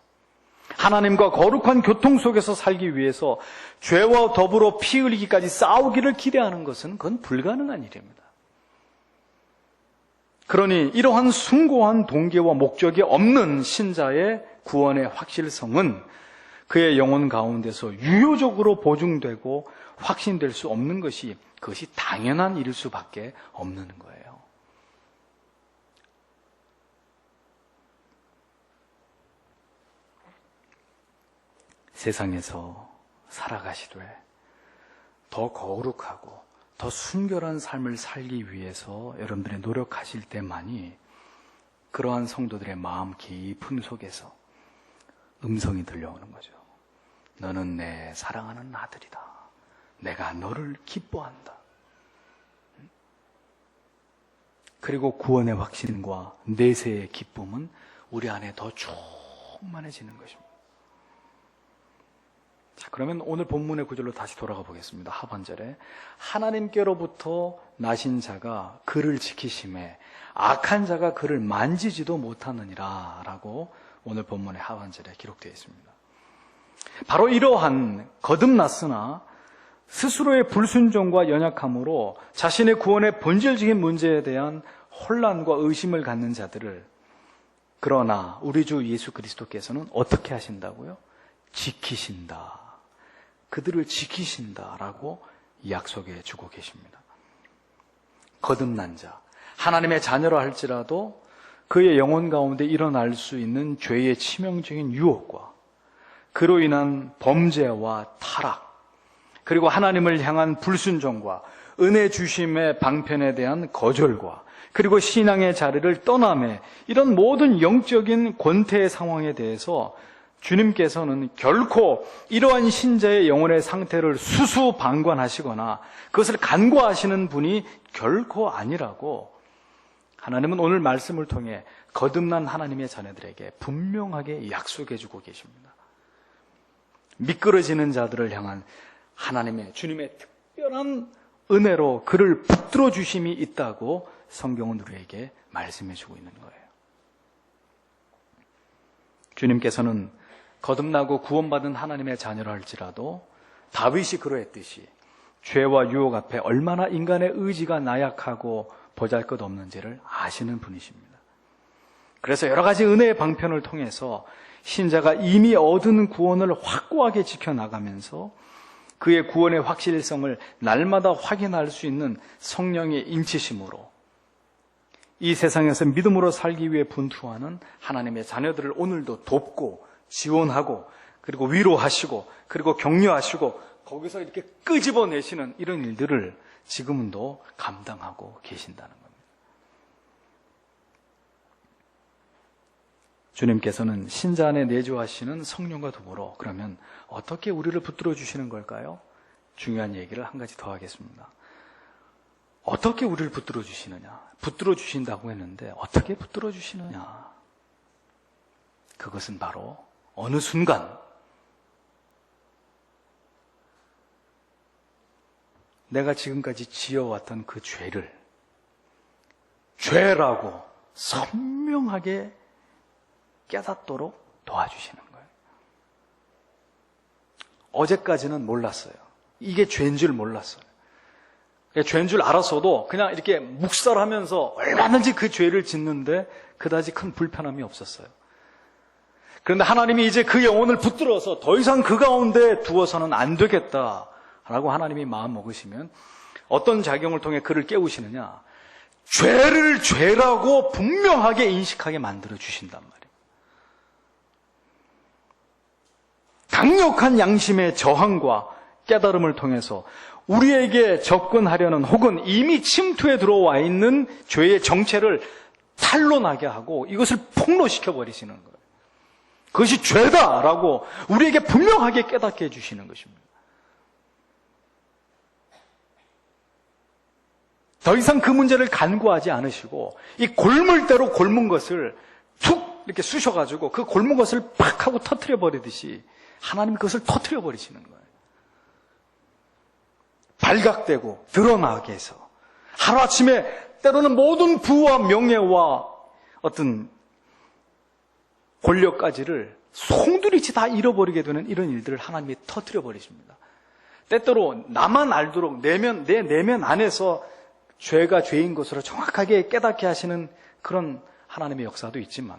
S1: 하나님과 거룩한 교통 속에서 살기 위해서 죄와 더불어 피 흘리기까지 싸우기를 기대하는 것은 그건 불가능한 일입니다. 그러니 이러한 숭고한 동기와 목적이 없는 신자의 구원의 확실성은 그의 영혼 가운데서 유효적으로 보증되고 확신될 수 없는 것이 그것이 당연한 일일 수밖에 없는 거예요. 세상에서 살아가시되 더 거룩하고 더 순결한 삶을 살기 위해서 여러분들이 노력하실 때만이 그러한 성도들의 마음 깊은 속에서 음성이 들려오는 거죠. 너는 내 사랑하는 아들이다. 내가 너를 기뻐한다. 그리고 구원의 확신과 내세의 기쁨은 우리 안에 더 충만해지는 것입니다. 자, 그러면 오늘 본문의 구절로 다시 돌아가 보겠습니다. 하반절에 하나님께로부터 나신 자가 그를 지키심에 악한 자가 그를 만지지도 못하느니라 라고 오늘 본문의 하반절에 기록되어 있습니다. 바로 이러한 거듭났으나 스스로의 불순종과 연약함으로 자신의 구원의 본질적인 문제에 대한 혼란과 의심을 갖는 자들을, 그러나 우리 주 예수 그리스도께서는 어떻게 하신다고요? 지키신다. 그들을 지키신다라고 약속해 주고 계십니다. 거듭난 자, 하나님의 자녀라 할지라도 그의 영혼 가운데 일어날 수 있는 죄의 치명적인 유혹과 그로 인한 범죄와 타락, 그리고 하나님을 향한 불순종과 은혜 주심의 방편에 대한 거절과 그리고 신앙의 자리를 떠남에, 이런 모든 영적인 권태의 상황에 대해서 주님께서는 결코 이러한 신자의 영혼의 상태를 수수방관하시거나 그것을 간과하시는 분이 결코 아니라고 하나님은 오늘 말씀을 통해 거듭난 하나님의 자녀들에게 분명하게 약속해 주고 계십니다. 미끄러지는 자들을 향한 하나님의, 주님의 특별한 은혜로 그를 붙들어 주심이 있다고 성경은 우리에게 말씀해 주고 있는 거예요. 주님께서는 거듭나고 구원받은 하나님의 자녀라 할지라도 다윗이 그러했듯이 죄와 유혹 앞에 얼마나 인간의 의지가 나약하고 보잘것없는지를 아시는 분이십니다. 그래서 여러 가지 은혜의 방편을 통해서 신자가 이미 얻은 구원을 확고하게 지켜나가면서 그의 구원의 확실성을 날마다 확인할 수 있는 성령의 인치심으로 이 세상에서 믿음으로 살기 위해 분투하는 하나님의 자녀들을 오늘도 돕고 지원하고 그리고 위로하시고 그리고 격려하시고 거기서 이렇게 끄집어내시는 이런 일들을 지금도 감당하고 계신다는 겁니다. 주님께서는 신자 안에 내주하시는 성령과 더불어 그러면 어떻게 우리를 붙들어 주시는 걸까요? 중요한 얘기를 한 가지 더 하겠습니다. 어떻게 우리를 붙들어 주시느냐? 붙들어 주신다고 했는데 어떻게 붙들어 주시느냐? 그것은 바로 어느 순간 내가 지금까지 지어왔던 그 죄를 죄라고 선명하게 깨닫도록 도와주시는 거예요. 어제까지는 몰랐어요. 이게 죄인 줄 몰랐어요. 죄인 줄 알았어도 그냥 이렇게 묵살하면서 얼마든지 그 죄를 짓는데 그다지 큰 불편함이 없었어요. 그런데 하나님이 이제 그 영혼을 붙들어서 더 이상 그 가운데 두어서는 안 되겠다라고 하나님이 마음 먹으시면 어떤 작용을 통해 그를 깨우시느냐? 죄를 죄라고 분명하게 인식하게 만들어 주신단 말이에요. 강력한 양심의 저항과 깨달음을 통해서 우리에게 접근하려는 혹은 이미 침투에 들어와 있는 죄의 정체를 탄로나게 하고 이것을 폭로시켜 버리시는 거예요. 그것이 죄다라고 우리에게 분명하게 깨닫게 해주시는 것입니다. 더 이상 그 문제를 간과하지 않으시고 이 골물대로 골문 것을 툭 이렇게 쑤셔가지고 그 골문 것을 팍 하고 터뜨려 버리듯이 하나님이 그것을 터뜨려 버리시는 거예요. 발각되고 드러나게 해서 하루아침에 때로는 모든 부와 명예와 어떤 권력까지를 송두리째 다 잃어버리게 되는 이런 일들을 하나님이 터뜨려 버리십니다. 때때로 나만 알도록 내 내면 안에서 죄가 죄인 것으로 정확하게 깨닫게 하시는 그런 하나님의 역사도 있지만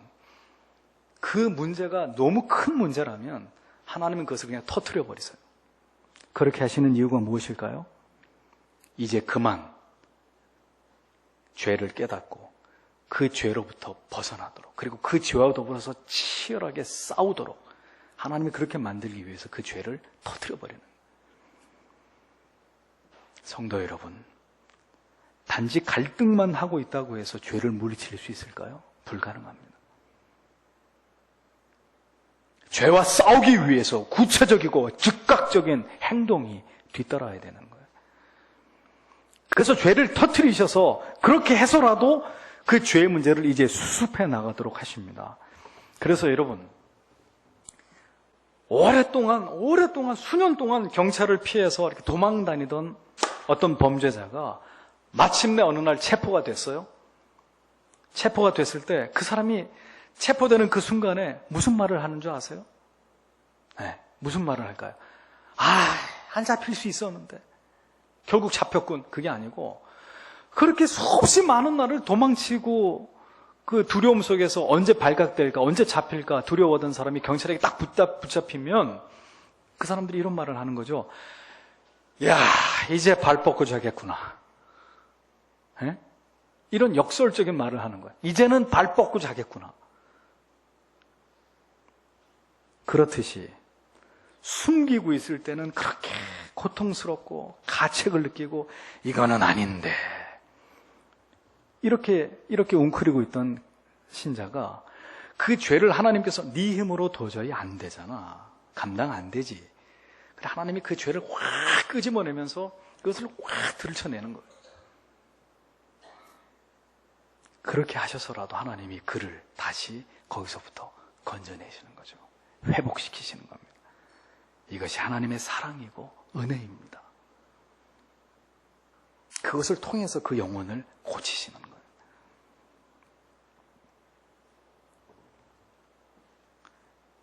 S1: 그 문제가 너무 큰 문제라면 하나님은 그것을 그냥 터뜨려 버리세요. 그렇게 하시는 이유가 무엇일까요? 이제 그만 죄를 깨닫고 그 죄로부터 벗어나도록, 그리고 그 죄와 더불어서 치열하게 싸우도록 하나님이 그렇게 만들기 위해서 그 죄를 터뜨려 버리는 거예요. 성도 여러분, 단지 갈등만 하고 있다고 해서 죄를 물리칠 수 있을까요? 불가능합니다. 죄와 싸우기 위해서 구체적이고 즉각적인 행동이 뒤따라야 되는 거예요. 그래서 죄를 터뜨리셔서 그렇게 해서라도 그 죄의 문제를 이제 수습해 나가도록 하십니다. 그래서 여러분, 오랫동안 수년 동안 경찰을 피해서 이렇게 도망 다니던 어떤 범죄자가 마침내 어느 날 체포가 됐어요. 체포가 됐을 때 그 사람이 체포되는 그 순간에 무슨 말을 하는 줄 아세요? 네, 무슨 말을 할까요? 안 잡힐 수 있었는데 결국 잡혔군. 그게 아니고 그렇게 수없이 많은 날을 도망치고 그 두려움 속에서 언제 발각될까, 언제 잡힐까 두려워하던 사람이 경찰에게 딱 붙잡히면 그 사람들이 이런 말을 하는 거죠. 야, 이제 발 뻗고 자겠구나. 네? 이런 역설적인 말을 하는 거예요. 이제는 발 뻗고 자겠구나. 그렇듯이 숨기고 있을 때는 그렇게 고통스럽고 가책을 느끼고 이거는 아닌데 이렇게 웅크리고 있던 신자가 그 죄를 하나님께서 네 힘으로 도저히 안 되잖아. 감당 안 되지. 그래 하나님이 그 죄를 확 끄집어내면서 그것을 확 들춰내는 거예요. 그렇게 하셔서라도 하나님이 그를 다시 거기서부터 건져내시는 거죠. 회복시키시는 겁니다. 이것이 하나님의 사랑이고 은혜입니다. 그것을 통해서 그 영혼을 고치시는 거예요.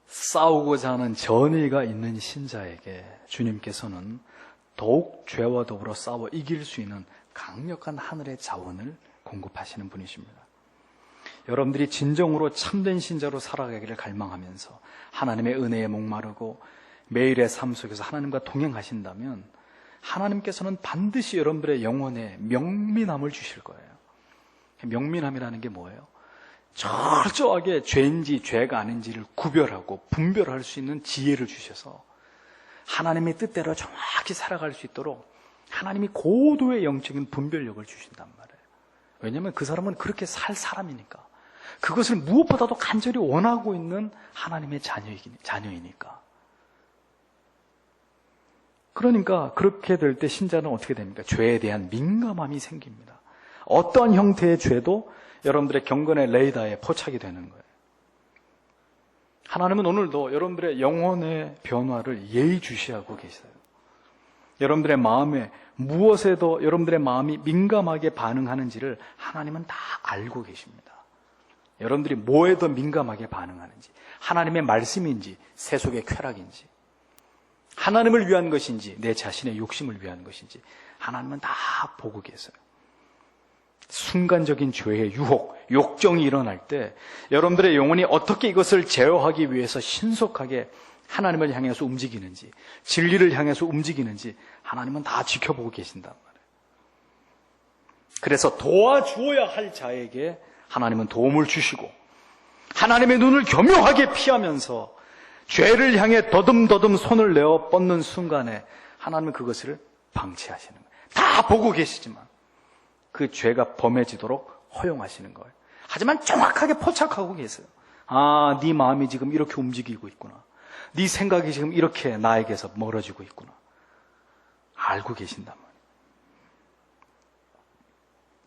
S1: 싸우고자 하는 전의가 있는 신자에게 주님께서는 더욱 죄와 더불어 싸워 이길 수 있는 강력한 하늘의 자원을 공급하시는 분이십니다. 여러분들이 진정으로 참된 신자로 살아가기를 갈망하면서 하나님의 은혜에 목마르고 매일의 삶 속에서 하나님과 동행하신다면 하나님께서는 반드시 여러분들의 영혼에 명민함을 주실 거예요. 명민함이라는 게 뭐예요? 철저하게 죄인지 죄가 아닌지를 구별하고 분별할 수 있는 지혜를 주셔서 하나님의 뜻대로 정확히 살아갈 수 있도록 하나님이 고도의 영적인 분별력을 주신단 말이에요. 왜냐하면 그 사람은 그렇게 살 사람이니까. 그것을 무엇보다도 간절히 원하고 있는 하나님의 자녀이니까. 그러니까 그렇게 될 때 신자는 어떻게 됩니까? 죄에 대한 민감함이 생깁니다. 어떠한 형태의 죄도 여러분들의 경건의 레이더에 포착이 되는 거예요. 하나님은 오늘도 여러분들의 영혼의 변화를 예의주시하고 계세요. 여러분들의 마음에 무엇에도 여러분들의 마음이 민감하게 반응하는지를 하나님은 다 알고 계십니다. 여러분들이 뭐에 더 민감하게 반응하는지, 하나님의 말씀인지 세속의 쾌락인지, 하나님을 위한 것인지 내 자신의 욕심을 위한 것인지 하나님은 다 보고 계세요. 순간적인 죄의 유혹, 욕정이 일어날 때 여러분들의 영혼이 어떻게 이것을 제어하기 위해서 신속하게 하나님을 향해서 움직이는지, 진리를 향해서 움직이는지 하나님은 다 지켜보고 계신단 말이에요. 그래서 도와주어야 할 자에게 하나님은 도움을 주시고 하나님의 눈을 교묘하게 피하면서 죄를 향해 더듬더듬 손을 내어 뻗는 순간에 하나님은 그것을 방치하시는 거예요. 다 보고 계시지만 그 죄가 범해지도록 허용하시는 거예요. 하지만 정확하게 포착하고 계세요. 아, 네 마음이 지금 이렇게 움직이고 있구나. 네 생각이 지금 이렇게 나에게서 멀어지고 있구나. 알고 계신단 말이에요.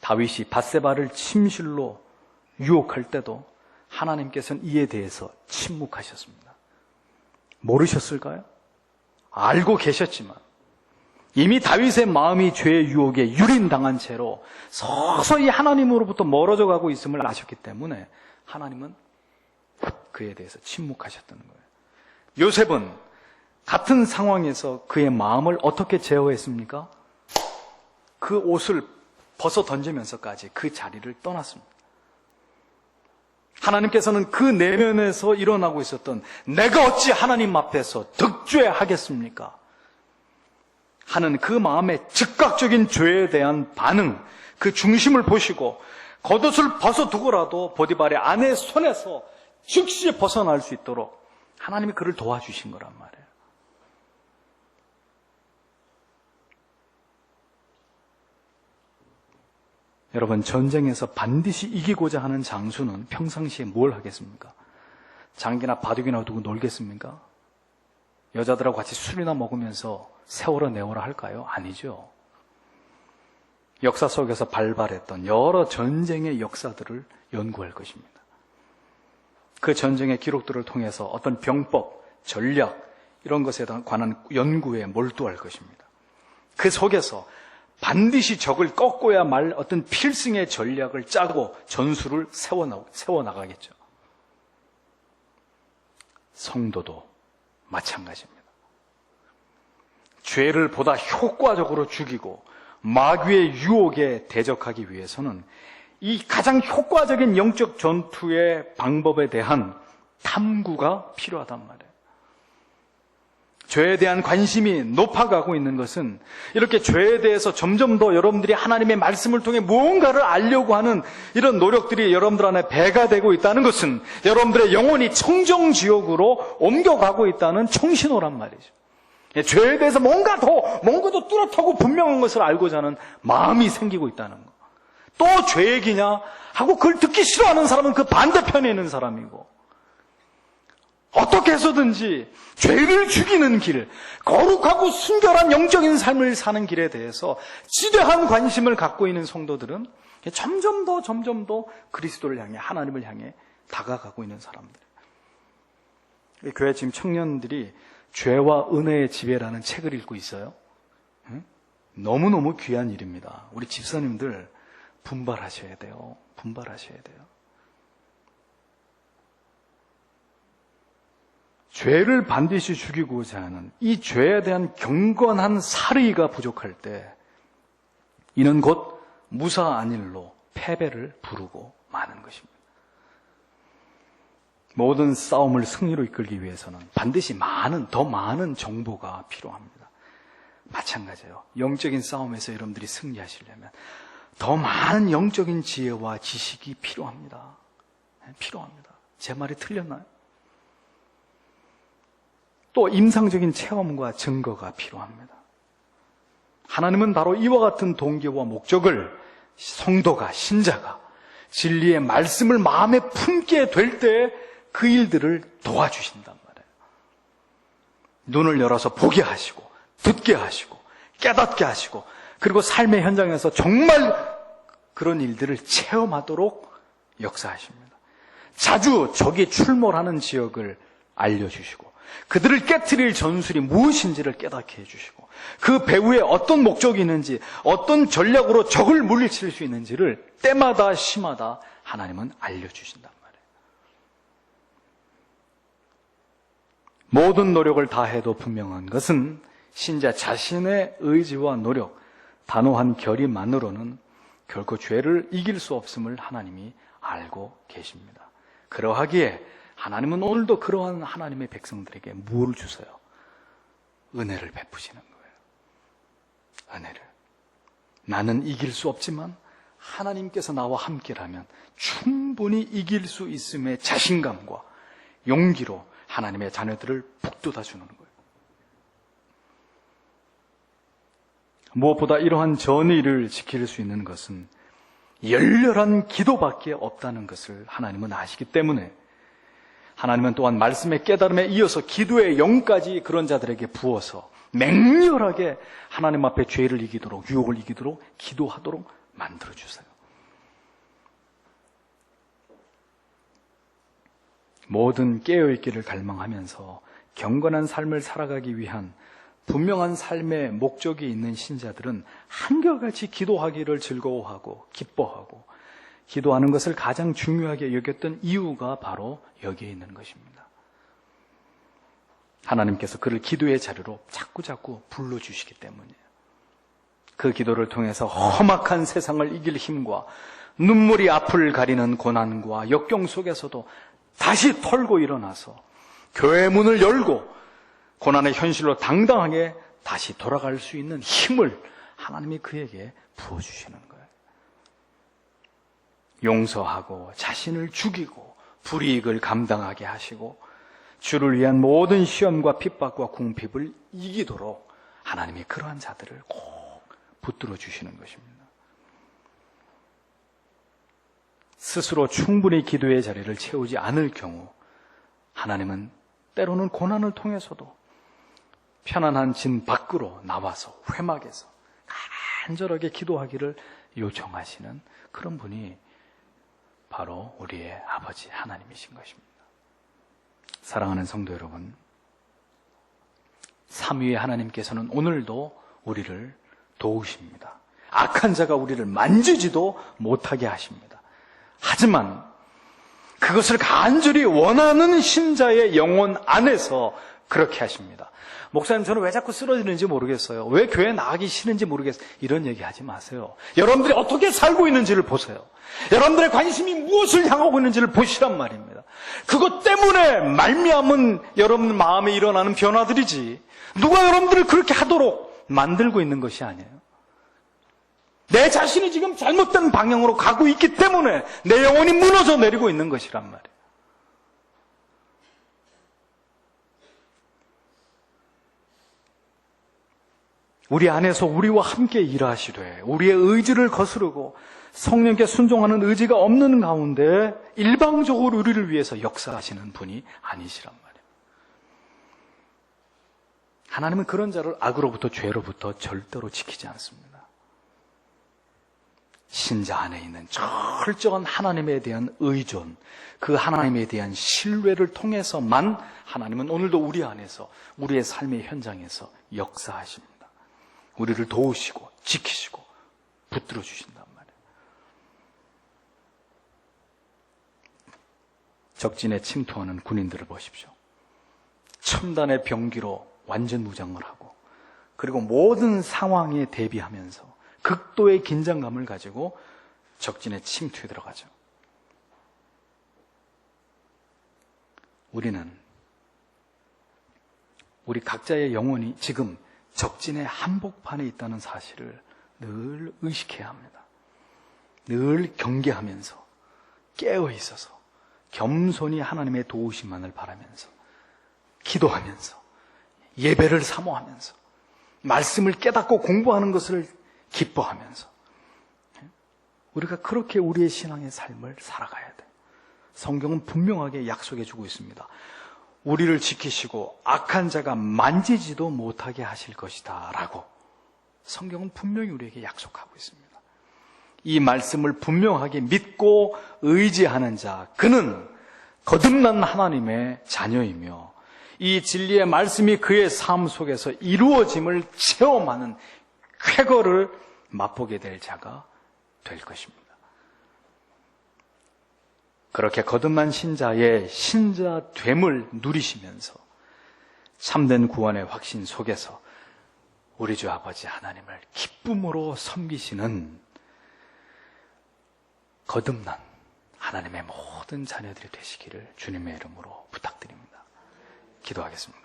S1: 다윗이 밧세바를 침실로 유혹할 때도 하나님께서는 이에 대해서 침묵하셨습니다. 모르셨을까요? 알고 계셨지만 이미 다윗의 마음이 죄의 유혹에 유린당한 채로 서서히 하나님으로부터 멀어져 가고 있음을 아셨기 때문에 하나님은 그에 대해서 침묵하셨다는 거예요. 요셉은 같은 상황에서 그의 마음을 어떻게 제어했습니까? 그 옷을 벗어 던지면서까지 그 자리를 떠났습니다. 하나님께서는 그 내면에서 일어나고 있었던 내가 어찌 하나님 앞에서 득죄하겠습니까? 하는 그 마음의 즉각적인 죄에 대한 반응, 그 중심을 보시고 겉옷을 벗어두고라도 보디발의 아내의 손에서 즉시 벗어날 수 있도록 하나님이 그를 도와주신 거란 말이에요. 여러분, 전쟁에서 반드시 이기고자 하는 장수는 평상시에 뭘 하겠습니까? 장기나 바둑이나 두고 놀겠습니까? 여자들하고 같이 술이나 먹으면서 세월호 내월호 할까요? 아니죠. 역사 속에서 발발했던 여러 전쟁의 역사들을 연구할 것입니다. 그 전쟁의 기록들을 통해서 어떤 병법, 전략 이런 것에 관한 연구에 몰두할 것입니다. 그 속에서 반드시 적을 꺾어야 말 어떤 필승의 전략을 짜고 전술을 세워나가겠죠. 성도도 마찬가지입니다. 죄를 보다 효과적으로 죽이고 마귀의 유혹에 대적하기 위해서는 이 가장 효과적인 영적 전투의 방법에 대한 탐구가 필요하단 말이에요. 죄에 대한 관심이 높아가고 있는 것은 이렇게 죄에 대해서 점점 더 여러분들이 하나님의 말씀을 통해 무언가를 알려고 하는 이런 노력들이 여러분들 안에 배가 되고 있다는 것은 여러분들의 영혼이 청정지옥으로 옮겨가고 있다는 청신호란 말이죠. 죄에 대해서 뭔가 더 뚜렷하고 분명한 것을 알고자 하는 마음이 생기고 있다는 거. 또 죄 얘기냐 하고 그걸 듣기 싫어하는 사람은 그 반대편에 있는 사람이고, 어떻게 해서든지 죄를 죽이는 길, 거룩하고 순결한 영적인 삶을 사는 길에 대해서 지대한 관심을 갖고 있는 성도들은 점점 더 그리스도를 향해, 하나님을 향해 다가가고 있는 사람들. 교회 지금 청년들이 죄와 은혜의 지배라는 책을 읽고 있어요. 너무너무 귀한 일입니다. 우리 집사님들 분발하셔야 돼요. 분발하셔야 돼요. 죄를 반드시 죽이고자 하는 이 죄에 대한 경건한 살의가 부족할 때 이는 곧 무사안일로 패배를 부르고 마는 것입니다. 모든 싸움을 승리로 이끌기 위해서는 반드시 더 많은 정보가 필요합니다. 마찬가지예요. 영적인 싸움에서 여러분들이 승리하시려면 더 많은 영적인 지혜와 지식이 필요합니다. 필요합니다. 제 말이 틀렸나요? 또 임상적인 체험과 증거가 필요합니다. 하나님은 바로 이와 같은 동기와 목적을 성도가, 신자가 진리의 말씀을 마음에 품게 될 때 그 일들을 도와주신단 말이에요. 눈을 열어서 보게 하시고, 듣게 하시고, 깨닫게 하시고, 그리고 삶의 현장에서 정말 그런 일들을 체험하도록 역사하십니다. 자주 적이 출몰하는 지역을 알려주시고, 그들을 깨트릴 전술이 무엇인지를 깨닫게 해주시고, 그 배후에 어떤 목적이 있는지, 어떤 전략으로 적을 물리칠 수 있는지를 때마다 시마다 하나님은 알려주신단 말이에요. 모든 노력을 다해도 분명한 것은 신자 자신의 의지와 노력, 단호한 결의만으로는 결코 죄를 이길 수 없음을 하나님이 알고 계십니다. 그러하기에 하나님은 오늘도 그러한 하나님의 백성들에게 무엇을 주세요? 은혜를 베푸시는 거예요. 은혜를. 나는 이길 수 없지만 하나님께서 나와 함께라면 충분히 이길 수 있음의 자신감과 용기로 하나님의 자녀들을 북돋아 주는 거예요. 무엇보다 이러한 전의를 지킬 수 있는 것은 열렬한 기도밖에 없다는 것을 하나님은 아시기 때문에 하나님은 또한 말씀의 깨달음에 이어서 기도의 영까지 그런 자들에게 부어서 맹렬하게 하나님 앞에 죄를 이기도록, 유혹을 이기도록 기도하도록 만들어주세요. 모든 깨어있기를 갈망하면서 경건한 삶을 살아가기 위한 분명한 삶의 목적이 있는 신자들은 한결같이 기도하기를 즐거워하고 기뻐하고 기도하는 것을 가장 중요하게 여겼던 이유가 바로 여기에 있는 것입니다. 하나님께서 그를 기도의 자리로 자꾸자꾸 불러주시기 때문이에요. 그 기도를 통해서 험악한 세상을 이길 힘과 눈물이 앞을 가리는 고난과 역경 속에서도 다시 털고 일어나서 교회 문을 열고 고난의 현실로 당당하게 다시 돌아갈 수 있는 힘을 하나님이 그에게 부어주시는 거예요. 용서하고 자신을 죽이고 불이익을 감당하게 하시고 주를 위한 모든 시험과 핍박과 궁핍을 이기도록 하나님이 그러한 자들을 꼭 붙들어 주시는 것입니다. 스스로 충분히 기도의 자리를 채우지 않을 경우 하나님은 때로는 고난을 통해서도 편안한 진 밖으로 나와서 회막에서 간절하게 기도하기를 요청하시는 그런 분이 바로 우리의 아버지 하나님이신 것입니다. 사랑하는 성도 여러분, 삼위의 하나님께서는 오늘도 우리를 도우십니다. 악한 자가 우리를 만지지도 못하게 하십니다. 하지만 그것을 간절히 원하는 신자의 영혼 안에서 그렇게 하십니다. 목사님, 저는 왜 자꾸 쓰러지는지 모르겠어요. 왜 교회 나가기 싫은지 모르겠어요. 이런 얘기 하지 마세요. 여러분들이 어떻게 살고 있는지를 보세요. 여러분들의 관심이 무엇을 향하고 있는지를 보시란 말입니다. 그것 때문에 말미암은 여러분 마음에 일어나는 변화들이지, 누가 여러분들을 그렇게 하도록 만들고 있는 것이 아니에요. 내 자신이 지금 잘못된 방향으로 가고 있기 때문에 내 영혼이 무너져 내리고 있는 것이란 말이에요. 우리 안에서 우리와 함께 일하시되 우리의 의지를 거스르고 성령께 순종하는 의지가 없는 가운데 일방적으로 우리를 위해서 역사하시는 분이 아니시란 말이에요. 하나님은 그런 자를 악으로부터, 죄로부터 절대로 지키지 않습니다. 신자 안에 있는 철저한 하나님에 대한 의존, 그 하나님에 대한 신뢰를 통해서만 하나님은 오늘도 우리 안에서, 우리의 삶의 현장에서 역사하십니다. 우리를 도우시고 지키시고 붙들어 주신단 말이에요. 적진에 침투하는 군인들을 보십시오. 첨단의 병기로 완전 무장을 하고, 그리고 모든 상황에 대비하면서 극도의 긴장감을 가지고 적진의 침투에 들어가죠. 우리는 우리 각자의 영혼이 지금 적진의 한복판에 있다는 사실을 늘 의식해야 합니다. 늘 경계하면서 깨어 있어서 겸손히 하나님의 도우심만을 바라면서 기도하면서 예배를 사모하면서 말씀을 깨닫고 공부하는 것을 기뻐하면서 우리가 그렇게 우리의 신앙의 삶을 살아가야 돼. 성경은 분명하게 약속해 주고 있습니다. 우리를 지키시고 악한 자가 만지지도 못하게 하실 것이다 라고 성경은 분명히 우리에게 약속하고 있습니다. 이 말씀을 분명하게 믿고 의지하는 자, 그는 거듭난 하나님의 자녀이며 이 진리의 말씀이 그의 삶 속에서 이루어짐을 체험하는 쾌거를 맛보게 될 자가 될 것입니다. 그렇게 거듭난 신자의 신자됨을 누리시면서 참된 구원의 확신 속에서 우리 주 아버지 하나님을 기쁨으로 섬기시는 거듭난 하나님의 모든 자녀들이 되시기를 주님의 이름으로 부탁드립니다. 기도하겠습니다.